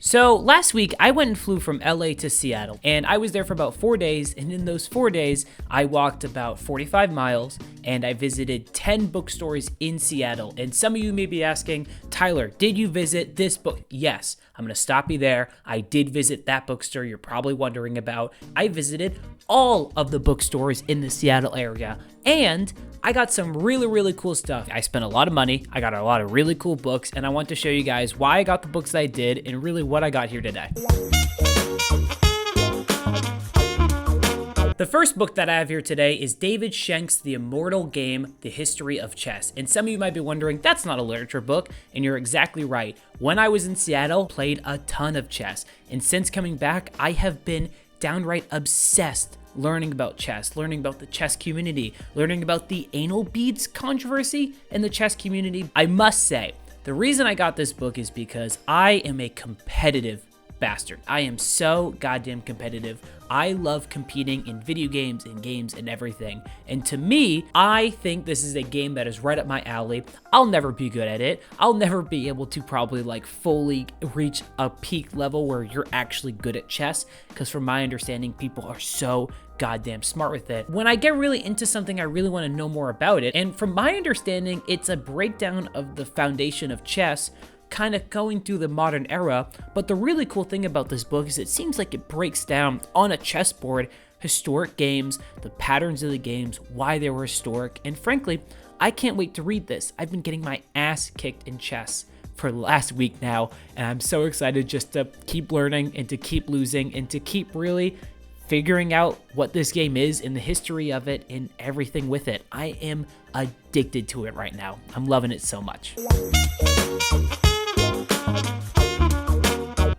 So last week I went and flew from LA to Seattle, and I was there for about 4 days, and in those 4 days I walked about 45 miles and I visited 10 bookstores in Seattle. And some of you may be asking, Tyler, did you visit this book? Yes, I'm gonna stop you there. I did visit that bookstore you're probably wondering about. I visited all of the bookstores in the Seattle area, and I got some really cool stuff. I spent a lot of money, I got a lot of really cool books, and I want to show you guys why I got the books that I did and really what I got here today. The first book that I have here today is David Schenk's The Immortal Game, The History of Chess. And some of you might be wondering, that's not a literature book, and you're exactly right. When I was in Seattle, played a ton of chess, and since coming back, I have been downright obsessed learning about chess, learning about the chess community, learning about the anal beads controversy in the chess community. I must say, the reason I got this book is because I am a competitive bastard. I am so goddamn competitive. I love competing in video games and games and everything. And to me, I think this is a game that is right up my alley. I'll never be good at it. I'll never be able to probably like fully reach a peak level where you're actually good at chess, because from my understanding, people are so goddamn smart with it. When I get really into something, I really want to know more about it. And from my understanding, it's a breakdown of the foundation of chess, kind of going through the modern era. But the really cool thing about this book is it seems like it breaks down on a chessboard historic games, the patterns of the games, why they were historic, and frankly, I can't wait to read this. I've been getting my ass kicked in chess for the last week now, and I'm so excited just to keep learning and to keep losing and to keep really figuring out what this game is and the history of it and everything with it. I am addicted to it right now. I'm loving it so much.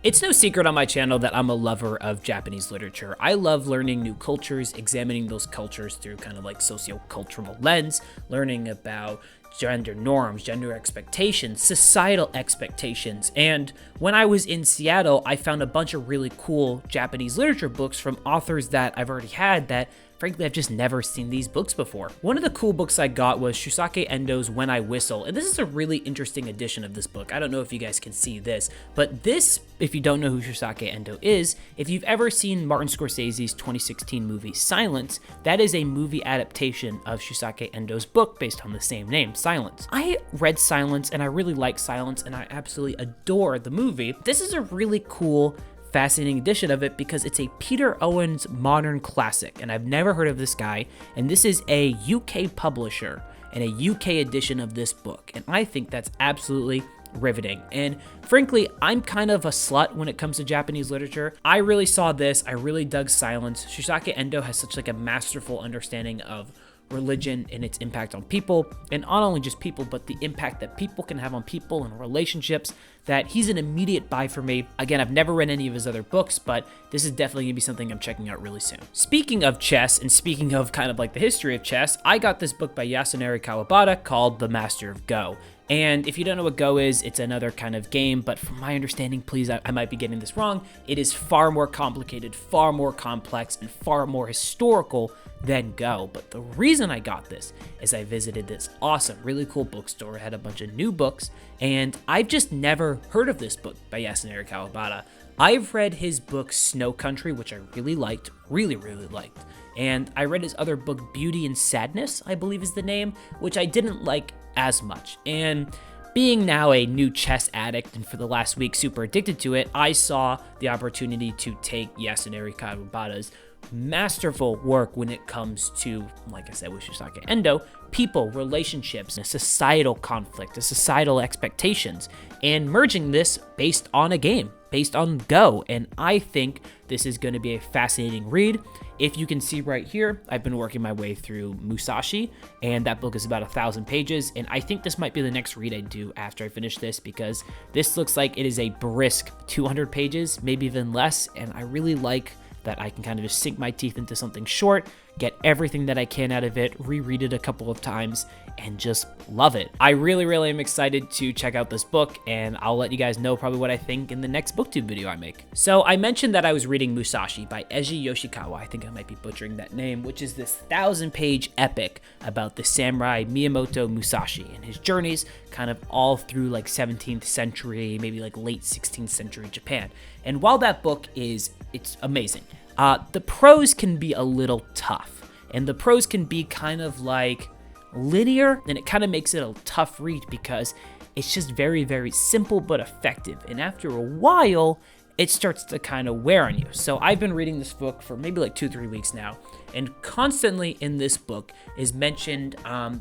It's no secret on my channel that I'm a lover of Japanese literature. I love learning new cultures, examining those cultures through kind of like socio-cultural lens, learning about gender norms, gender expectations, societal expectations. And when I was in Seattle, I found a bunch of really cool Japanese literature books from authors that I've already had that frankly, I've just never seen these books before. One of the cool books I got was Shusaku Endo's When I Whistle, and this is a really interesting edition of this book. I don't know if you guys can see this, but this, if you don't know who Shusaku Endo is, if you've ever seen Martin Scorsese's 2016 movie Silence, that is a movie adaptation of Shusaku Endo's book based on the same name, Silence. I read Silence and I really like Silence and I absolutely adore the movie. This is a really cool, fascinating edition of it because it's a Peter Owens modern classic, and I've never heard of this guy, and this is a UK publisher and a UK edition of this book, and I think that's absolutely riveting. And frankly, I'm kind of a slut when it comes to Japanese literature. I really saw this, I really dug Silence. Shusaku Endo has such like a masterful understanding of religion and its impact on people, and not only just people, but the impact that people can have on people and relationships, that he's an immediate buy for me. Again, I've never read any of his other books, but this is definitely gonna be something I'm checking out really soon. Speaking of chess, and speaking of kind of like the history of chess, I got this book by Yasunari Kawabata called The Master of Go. And if you don't know what Go is, it's another kind of game, but from my understanding, please, I might be getting this wrong, it is far more complicated, far more complex, and far more historical than Go. But the reason I got this is I visited this awesome, really cool bookstore. It had a bunch of new books, and I've just never heard of this book by Yasunari Kawabata. I've read his book Snow Country, which I really liked, really liked. And I read his other book, Beauty and Sadness, I believe is the name, which I didn't like as much. And being now a new chess addict and for the last week super addicted to it, I saw the opportunity to take Yasunari Kawabata's masterful work when it comes to, like I said with Shusaku Endo, people, relationships, a societal conflict, a societal expectations, and merging this based on a game, based on Go. And I think this is going to be a fascinating read. If you can see right here, I've been working my way through Musashi, and that book is about 1,000 pages, and I think this might be the next read I do after I finish this, because this looks like it is a brisk 200 pages, maybe even less, and I really like that I can kind of just sink my teeth into something short, get everything that I can out of it, reread it a couple of times, and just love it. I really am excited to check out this book, and I'll let you guys know probably what I think in the next booktube video I make. So I mentioned that I was reading Musashi by Eiji Yoshikawa. I think I might be butchering that name, which is this 1,000-page epic about the samurai Miyamoto Musashi and his journeys kind of all through like 17th century, maybe like late 16th century Japan. And while that book it's amazing, the prose can be a little tough, and the prose can be kind of like linear, and it kind of makes it a tough read because it's just very simple but effective. And after a while, it starts to kind of wear on you. So I've been reading this book for maybe like 2-3 weeks now, and constantly in this book is mentioned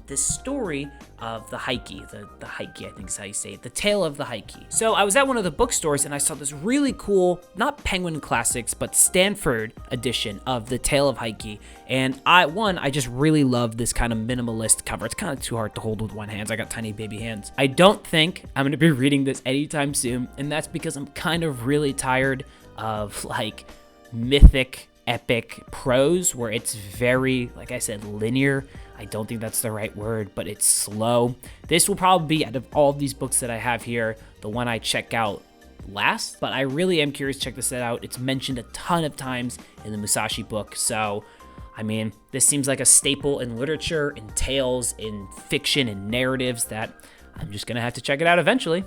this story of the Heike, the Heike, I think is how you say it, the tale of the Heike. So I was at one of the bookstores and I saw this really cool, not Penguin Classics, but Stanford edition of the tale of Heike. And I just really love this kind of minimalist cover. It's kind of too hard to hold with one hand. I got tiny baby hands. I don't think I'm going to be reading this anytime soon, and that's because I'm kind of really tired of like mythic epic prose where it's very, like I said, linear. I don't think that's the right word, but it's slow. This will probably be, out of all of these books that I have here, the one I check out last, but I really am curious to check this out. It's mentioned a ton of times in the Musashi book, so I mean, this seems like a staple in literature, in tales, in fiction, and narratives that I'm just gonna have to check it out eventually.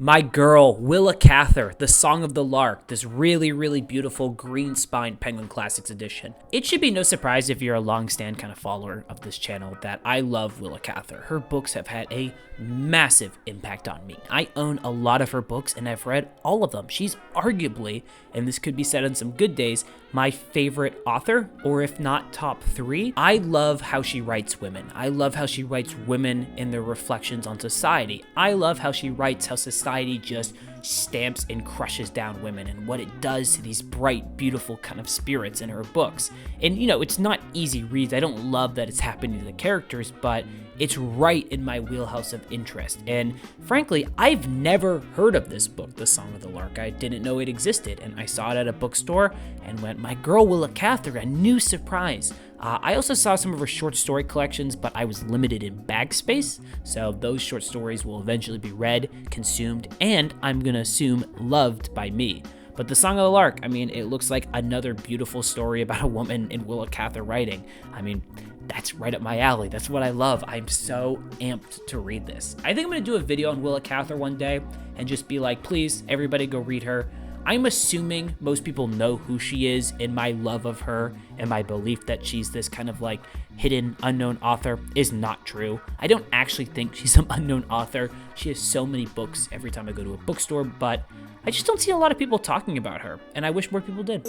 My Girl, Willa Cather, The Song of the Lark, this really beautiful green-spined Penguin Classics edition. It should be no surprise if you're a long-stand kind of follower of this channel that I love Willa Cather. Her books have had a massive impact on me. I own a lot of her books and I've read all of them. She's arguably, and this could be said on some good days, my favorite author, or if not top 3. I love how she writes women. I love how she writes women in their reflections on society. I love how she writes how society just stamps and crushes down women and what it does to these bright, beautiful kind of spirits in her books. And you know, it's not easy reads. I don't love that it's happening to the characters, but it's right in my wheelhouse of interest. And frankly, I've never heard of this book, The Song of the Lark. I didn't know it existed, and I saw it at a bookstore and went, my girl Willa Cather, a new surprise. I also saw some of her short story collections, but I was limited in bag space, so those short stories will eventually be read, consumed, and I'm gonna assume loved by me. But The Song of the Lark, I mean, it looks like another beautiful story about a woman in Willa Cather writing. I mean, that's right up my alley. That's what I love. I'm so amped to read this. I think I'm gonna do a video on Willa Cather one day and just be like, please, everybody go read her. I'm assuming most people know who she is, and my love of her and my belief that she's this kind of like hidden unknown author is not true. I don't actually think she's an unknown author. She has so many books every time I go to a bookstore, but I just don't see a lot of people talking about her, and I wish more people did.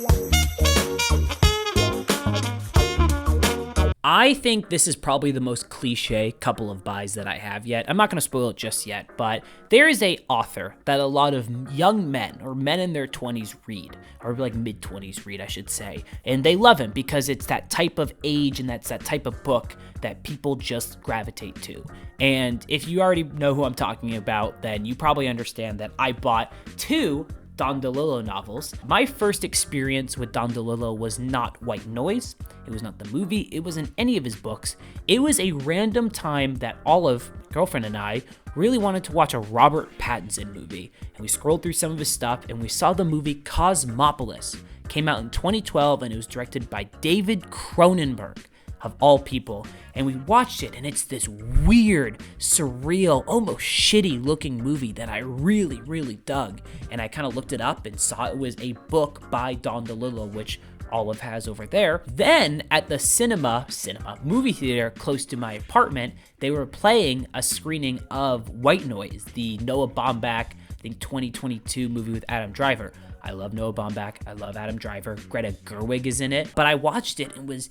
I think this is probably the most cliche couple of buys that I have yet. I'm not going to spoil it just yet, but there is a author that a lot of young men or men in their 20s read, or like mid-20s read, I should say, and they love him because it's that type of age and that's that type of book that people just gravitate to. And if you already know who I'm talking about, then you probably understand that I bought 2 Don DeLillo novels. My first experience with Don DeLillo was not White Noise. It was not the movie. It wasn't any of his books. It was a random time that Olive, girlfriend, and I really wanted to watch a Robert Pattinson movie. And we scrolled through some of his stuff and we saw the movie Cosmopolis. It came out in 2012 and it was directed by David Cronenberg, of all people, and we watched it, and it's this weird, surreal, almost shitty looking movie that I really dug. And I kind of looked it up and saw it was a book by Don DeLillo, which Olive has over there. Then at the movie theater close to my apartment, they were playing a screening of White Noise, the Noah Baumbach, I think 2022 movie with Adam Driver. I love Noah Baumbach, I love Adam Driver, Greta Gerwig is in it, but I watched it and was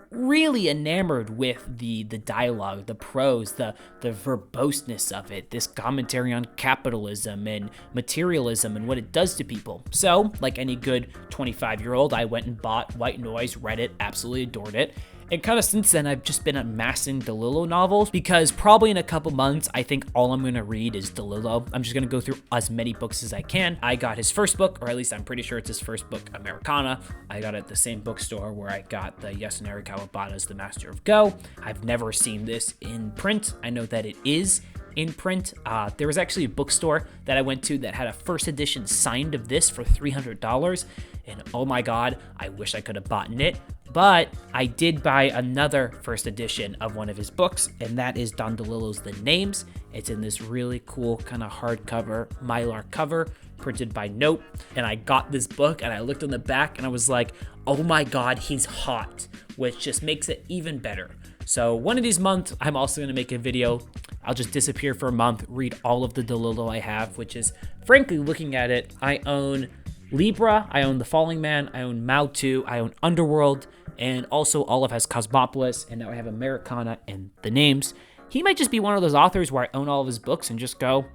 really enamored with the dialogue, the prose, the verboseness of it, this commentary on capitalism and materialism and what it does to people. So, like any good 25-year-old, I went and bought White Noise, read it, absolutely adored it. And kind of since then, I've just been amassing Delillo novels because probably in a couple months, I think all I'm going to read is Delillo. I'm just going to go through as many books as I can. I got his first book, or at least I'm pretty sure it's his first book, Americana. I got it at the same bookstore where I got the Yasunari Kawabata's The Master of Go. I've never seen this in print. I know that it is in print. There was actually a bookstore that I went to that had a first edition signed of this for $300. And oh my God, I wish I could have bought it. But I did buy another first edition of one of his books, and that is Don DeLillo's The Names. It's in this really cool kind of hardcover Mylar cover printed by Note. And I got this book and I looked on the back and I was like, oh my God, he's hot, which just makes it even better. So one of these months, I'm also going to make a video. I'll just disappear for a month, read all of the Delillo I have, which is, frankly, looking at it, I own Libra, I own The Falling Man, I own Mao 2, I own Underworld, and also Olive has Cosmopolis, and now I have Americana and The Names. He might just be one of those authors where I own all of his books and just go,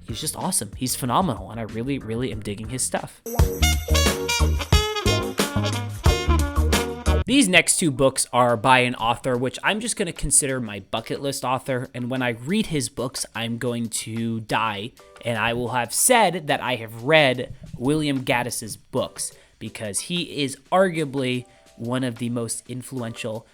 he's just awesome. He's phenomenal, and I really, really am digging his stuff. These next two books are by an author which I'm just going to consider my bucket list author, and when I read his books, I'm going to die, and I will have said that I have read William Gaddis's books, because he is arguably one of the most influential,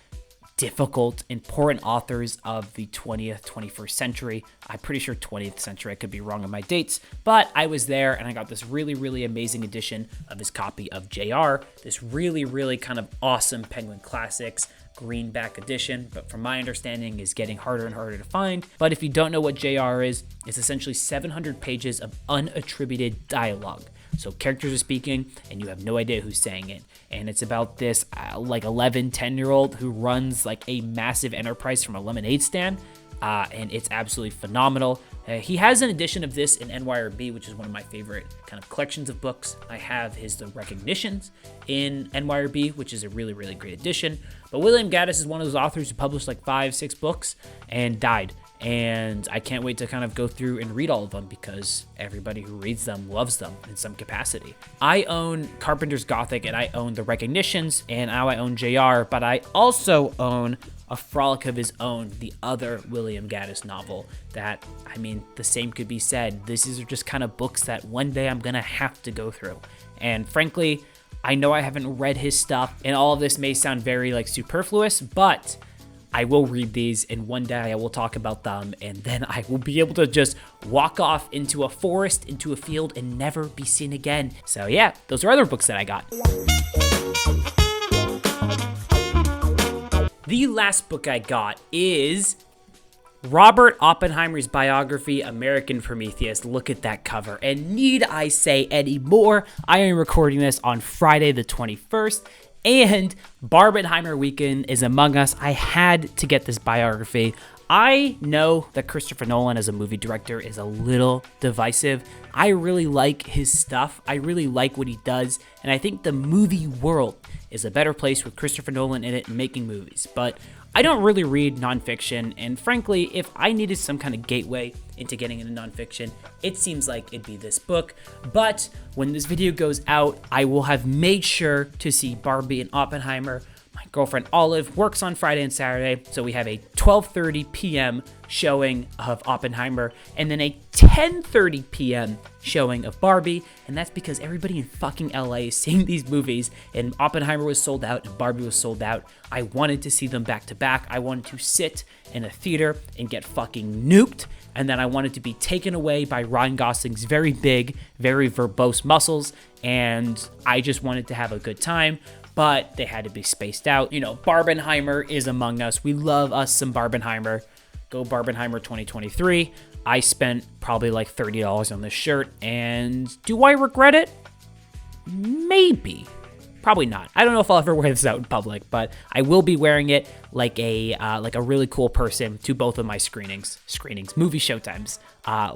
difficult, important authors of the 20th, 21st century. I'm pretty sure 20th century, I could be wrong on my dates, but I was there and I got this really, really amazing edition of his copy of JR, this really, really kind of awesome Penguin Classics greenback edition, but from my understanding is getting harder and harder to find. But if you don't know what JR is, it's essentially 700 pages of unattributed dialogue. So characters are speaking and you have no idea who's saying it. And it's about this like 11, 10-year-old who runs like a massive enterprise from a lemonade stand. And it's absolutely phenomenal. He has an edition of this in NYRB, which is one of my favorite kind of collections of books. I have The Recognitions in NYRB, which is a really, really great edition. But William Gaddis is one of those authors who published like 5, 6 books and died. And I can't wait to kind of go through and read all of them because everybody who reads them loves them in some capacity. I own Carpenter's Gothic and I own The Recognitions and now I own JR, but I also own A Frolic of His Own, the other William Gaddis novel that, I mean, the same could be said. These are just kind of books that one day I'm gonna have to go through. And frankly, I know I haven't read his stuff and all of this may sound very like superfluous, but I will read these and one day I will talk about them and then I will be able to just walk off into a forest, into a field and never be seen again. So yeah, those are other books that I got. The last book I got is Robert Oppenheimer's biography, American Prometheus. Look at that cover. And need I say any more? I am recording this on Friday the 21st. And Barbenheimer weekend is among us. I had to get this biography. I know that Christopher Nolan as a movie director is a little divisive. I really like his stuff. I really like what he does. And I think the movie world is a better place with Christopher Nolan in it and making movies. But I don't really read nonfiction, and frankly, if I needed some kind of gateway into getting into nonfiction, it seems like it'd be this book. But when this video goes out, I will have made sure to see Barbie and Oppenheimer. My girlfriend Olive works on Friday and Saturday, so we have a 12:30 p.m. showing of Oppenheimer and then a 10:30 p.m. showing of Barbie, and that's because everybody in fucking LA is seeing these movies, and Oppenheimer was sold out and Barbie was sold out. I wanted to see them back to back. I wanted to sit in a theater and get fucking nuked, and then I wanted to be taken away by Ryan Gosling's very big, very verbose muscles, and I just wanted to have a good time. But they had to be spaced out. You know, Barbenheimer is among us. We love us some Barbenheimer. Go Barbenheimer 2023. I spent probably like $30 on this shirt, and do I regret it? Maybe. Probably not. I don't know if I'll ever wear this out in public, but I will be wearing it like a really cool person to both of my movie showtimes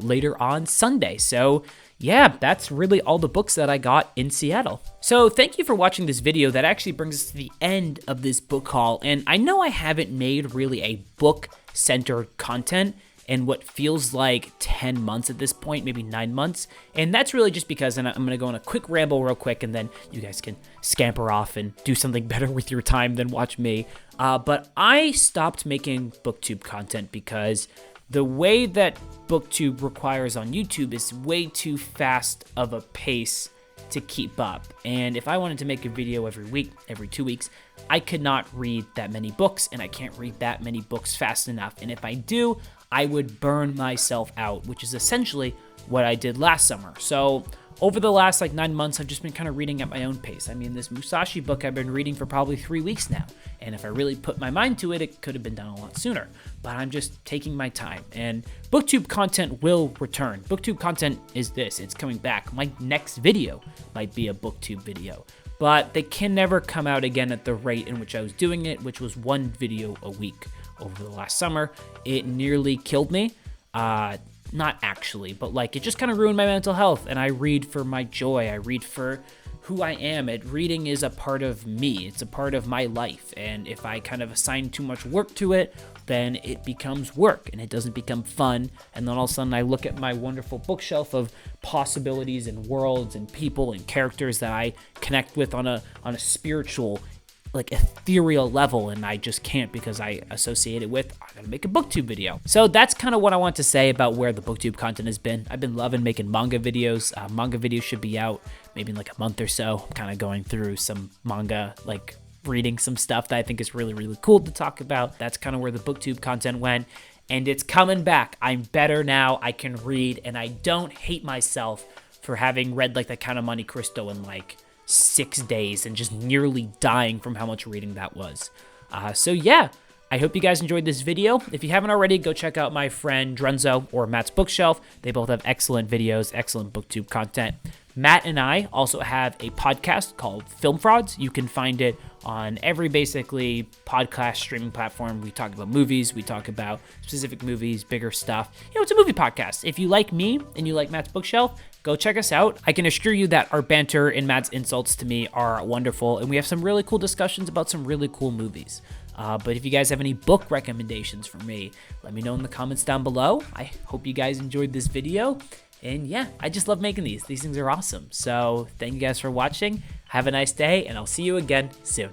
later on Sunday. So yeah, that's really all the books that I got in Seattle. So thank you for watching this video. That actually brings us to the end of this book haul. And I know I haven't made really a book-centered content in what feels like 10 months at this point, maybe 9 months. And that's really just because, and I'm going to go on a quick ramble real quick, and then you guys can scamper off and do something better with your time than watch me. But I stopped making booktube content because the way that booktube requires on YouTube is way too fast of a pace to keep up. And if I wanted to make a video every week, every 2 weeks, I could not read that many books, and I can't read that many books fast enough. And if I do, I would burn myself out, which is essentially what I did last summer. So over the last 9 months, I've just been kind of reading at my own pace. I mean, this Musashi book I've been reading for probably 3 weeks now. And if I really put my mind to it, it could have been done a lot sooner. But I'm just taking my time. And booktube content will return. Booktube content is this. It's coming back. My next video might be a booktube video. But they can never come out again at the rate in which I was doing it, which was 1 video a week over the last summer. It nearly killed me. Not actually, but it just kind of ruined my mental health. And I read for my joy. I read for who I am. Reading is a part of me. It's a part of my life. And if I kind of assign too much work to it, then it becomes work and it doesn't become fun. And then all of a sudden I look at my wonderful bookshelf of possibilities and worlds and people and characters that I connect with on a spiritual, ethereal level, and I just can't because I associate it with, I gotta make a booktube video. So that's kind of what I want to say about where the booktube content has been. I've been loving making manga videos. Manga videos should be out maybe in a month or so. I'm kind of going through some manga, reading some stuff that I think is really, really cool to talk about. That's kind of where the booktube content went, and it's coming back. I'm better now. I can read, and I don't hate myself for having read the Count of Monte Cristo in 6 days and just nearly dying from how much reading that was. So yeah, I hope you guys enjoyed this video. If you haven't already, go check out my friend Drenzo or Matt's Bookshelf. They both have excellent videos, excellent booktube content. Matt and I also have a podcast called Film Frauds. You can find it on every basically podcast streaming platform. We talk about movies. We talk about specific movies, bigger stuff. It's a movie podcast. If you like me and you like Matt's Bookshelf, go check us out. I can assure you that our banter and Matt's insults to me are wonderful, and we have some really cool discussions about some really cool movies. But if you guys have any book recommendations for me, let me know in the comments down below. I hope you guys enjoyed this video. And yeah, I just love making these. These things are awesome. So thank you guys for watching. Have a nice day, and I'll see you again soon.